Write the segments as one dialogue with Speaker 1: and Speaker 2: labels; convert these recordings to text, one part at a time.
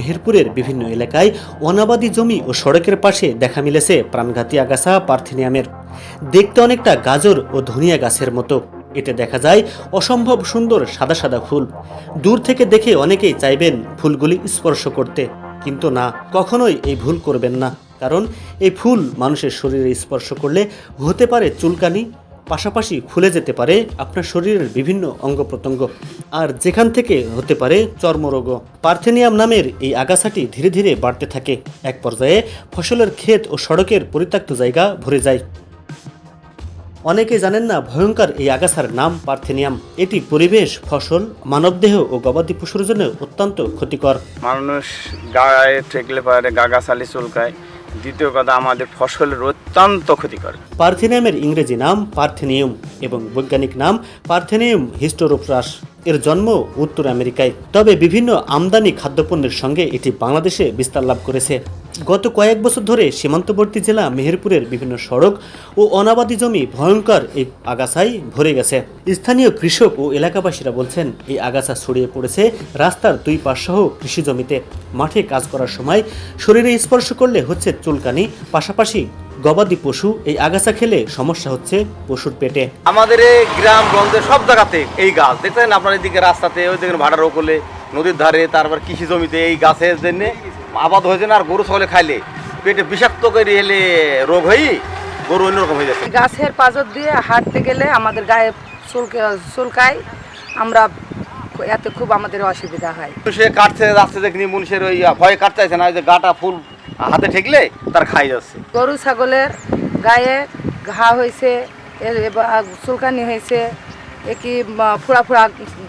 Speaker 1: মেহেরপুরের বিভিন্ন এলাকায় অনাবাদি জমি ও সড়কের পাশে দেখা মিলেছে প্রাণঘাতী আগাছা পার্থেনিয়ামের। দেখতে অনেকটা গাজর ও ধনিয়া গাছের মতো। এতে দেখা যায় অসম্ভব সুন্দর সাদা সাদা ফুল। দূর থেকে দেখে অনেকেই চাইবেন ফুলগুলি স্পর্শ করতে, কিন্তু না, কখনোই এই ভুল করবেন না। কারণ এই ফুল মানুষের শরীরে স্পর্শ করলে হতে পারে চুলকানি, পাশাপাশি ফুলে যেতে পারে আপনার শরীরের বিভিন্ন অঙ্গ প্রত্যঙ্গ, আর যেখান থেকে হতে পারে চর্মরোগও। পার্থেনিয়াম নামের এই আগাছাটি ধীরে ধীরে বাড়তে থাকে। এক পর্যায়ে ফসলের ক্ষেত ও সড়কের পরিত্যক্ত জায়গা ভরে যায়। অনেকে জানেন না ভয়ঙ্কর এই আগাছার নাম পার্থেনিয়াম। এটি পরিবেশ, ফসল, মানবদেহ ও গবাদি পশুর জন্য অত্যন্ত ক্ষতিকর।
Speaker 2: মানুষ গায়ে ঠেকলে পারে গাগাছালি চুলকায়। দ্বিতীয় কথা, আমাদের ফসলের অত্যন্ত ক্ষতিকর।
Speaker 1: পার্থেনিয়ামের ইংরেজি নাম পার্থেনিয়াম এবং বৈজ্ঞানিক নাম পার্থেনিয়াম হিস্টোরোফ্রাস। এর জন্ম উত্তর আমেরিকায়, তবে বিভিন্ন আমদানি খাদ্যপণ্যের সঙ্গে এটি বাংলাদেশে বিস্তার লাভ করেছে। গত কয়েক বছর ধরে সীমান্তবর্তী জেলা মেহেরপুরের বিভিন্ন সড়ক ও অনাবাদি জমি ভয়ঙ্কর এই আগাছায় ভরে গেছে। স্থানীয় কৃষক ও এলাকাবাসীরা বলছেন, এই আগাছা ছড়িয়ে পড়েছে রাস্তার দুই পাশ সহ কৃষি জমিতে। মাঠে কাজ করার সময় শরীরে স্পর্শ করলে হচ্ছে চুলকানি, পাশাপাশি গবাদি পশু এই আগাছা খেলে সমস্যা হচ্ছে পশুর পেটে।
Speaker 3: আমাদের এই গ্রাম গঞ্জে সব জায়গাতে এই গাছ দেখতেন আপনার, এদিকে রাস্তাতে, ওই দেখেন ভাড়ার ওকলে, নদীর ধারে, তারপর কৃষি জমিতে এই গাছের জন্য আবাদ হয়েছে না। আর গরু ছাগলে খাইলে পেটে বিষাক্ত করে এলে রোগ হয়ে গরু অন্যরকম হয়ে যাচ্ছে।
Speaker 4: গাছের পাঁজর দিয়ে হাঁটতে গেলে আমাদের গায়ে চুলকায়, আমরা এতে খুব আমাদের অসুবিধা হয়।
Speaker 3: সে কাটছে যাচ্ছে দেখনি, মানুষের ওই ভয়ে কাটতে চাইছে না, ওই যে গাটা ফুল হাতে ঠেকলে তার খাই যাচ্ছে।
Speaker 4: গরু ছাগলের গায়ে ঘা হয়েছে, চুলকানি হয়েছে, একই ফোড়া ফোড়া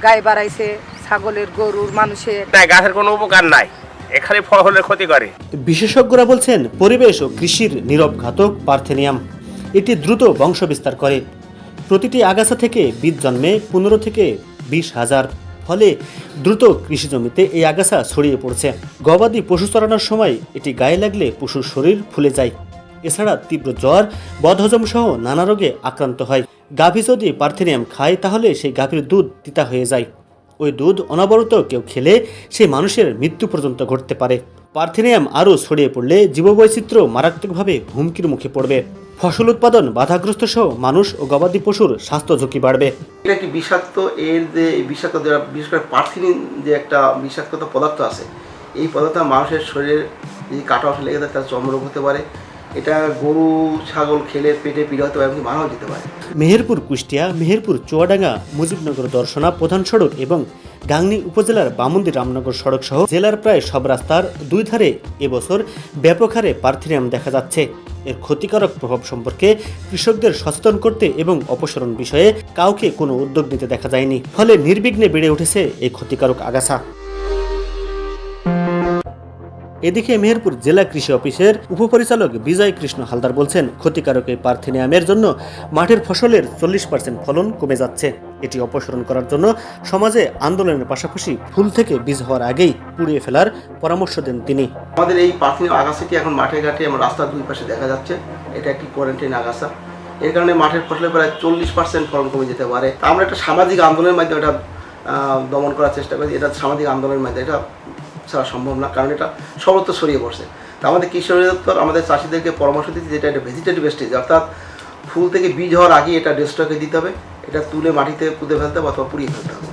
Speaker 4: গায়ে বাড়াইছে, ছাগলের, গরুর, মানুষের।
Speaker 2: গাছের কোনো উপকার নাই, এখানে ফসলের ক্ষতি করে।
Speaker 1: বিশেষজ্ঞরা বলছেন, পরিবেশ ও কৃষির নীরব ঘাতক পার্থেনিয়াম। এটি দ্রুত বংশ বিস্তার করে। প্রতিটি আগাছা থেকে বীজ জন্মে 15 থেকে 20,000। ফলে দ্রুত কৃষি জমিতে এই আগাছা ছড়িয়ে পড়ছে। গবাদি পশু চড়ানোর সময় এটি গায়ে লাগলে পশুর শরীর ফুলে যায়। এছাড়া তীব্র জ্বর, বদহজম সহ নানা রোগে আক্রান্ত হয়। গাভী যদি পার্থেনিয়াম খায় তাহলে সেই গাভীর দুধ তিতা হয়ে যায়। ওই দুধ অনবরত কেউ খেলে সে মানুষের মৃত্যু পর্যন্ত ঘটতে পারে। পার্থেনিয়াম আরও ছড়িয়ে পড়লে জীববৈচিত্র্য মারাত্মকভাবে হুমকির মুখে পড়বে। ফসল উৎপাদন বাধাগ্রস্ত সহ মানুষ ও গবাদি পশুর স্বাস্থ্য ঝুঁকি বাড়বে।
Speaker 5: এটা কি বিষাক্ত, এর যে বিষাক্ত, বিশেষ করে পার্থেনিন যে একটা বিষাক্ত পদার্থ আছে, এই পদার্থ মানুষের শরীরের যদি কাটা অংশ লেগে যায় তার চর্মরোগ হতে পারে। এটা গরু ছাগল খেলে পেটে পীড়া হতে পারে, এমনকি মারাও যেতে পারে।
Speaker 1: মেহেরপুর কুষ্টিয়া, মেহেরপুর চুয়াডাঙ্গা মুজিবনগর দর্শনা প্রধান সড়ক এবং গাংনী উপজেলার বামন্দি রামনগর সড়ক সহ জেলার প্রায় সব রাস্তার দুই ধারে এবছর ব্যাপক হারে পার্থেনিয়াম দেখা যাচ্ছে। এর ক্ষতিকারক প্রভাব সম্পর্কে কৃষকদের সচেতন করতে এবং অপসারণ বিষয়ে কাউকে কোনো উদ্যোগ নিতে দেখা যায়নি। ফলে নির্বিঘ্নে বেড়ে উঠেছে এই ক্ষতিকারক আগাছা। এদিকে মেহেরপুর জেলা কৃষি অফিসের উপপরিচালক বিজয় কৃষ্ণ হালদার বলছেন, ক্ষতিকারক এই পার্থেনিয়ামের জন্য মাঠের ফসলের 40% ফলন কমে যাচ্ছে। এটি অপসারণ করার জন্য সমাজে আন্দোলনের পাশাপাশি ফুল থেকে বীজ হওয়ার আগেই পুড়িয়ে ফেলার পরামর্শ দেন তিনি।
Speaker 5: আমাদের এই পার্থেনিয়াম আগাছাটি এখন মাঠে ঘাটে এবং রাস্তার দুই পাশে দেখা যাচ্ছে। এটা একটি কোয়ারেন্টাইন আগাছা। এর কারণে মাঠের ফসলের প্রায় 40% ফলন কমে যেতে পারে। আমরা একটা সামাজিক আন্দোলনের মাধ্যমে এটা দমন করার চেষ্টা করি। এটা সামাজিক আন্দোলনের মাধ্যমে এটা ছাড়া সম্ভব না, কারণ এটা সর্বত্র ছড়িয়ে পড়ছে। তা আমাদের কৃষি অধিদপ্তর আমাদের চাষিদেরকে পরামর্শ দিচ্ছে যেটা একটা ভেজিটেটিভ স্টেজ, অর্থাৎ ফুল থেকে বীজ হওয়ার আগে এটা ডেস্টকে দিতে হবে, এটা তুলে মাটিতে পুঁতে ফেলতে হবে অথবা পুড়িয়ে ফেলতে হবে।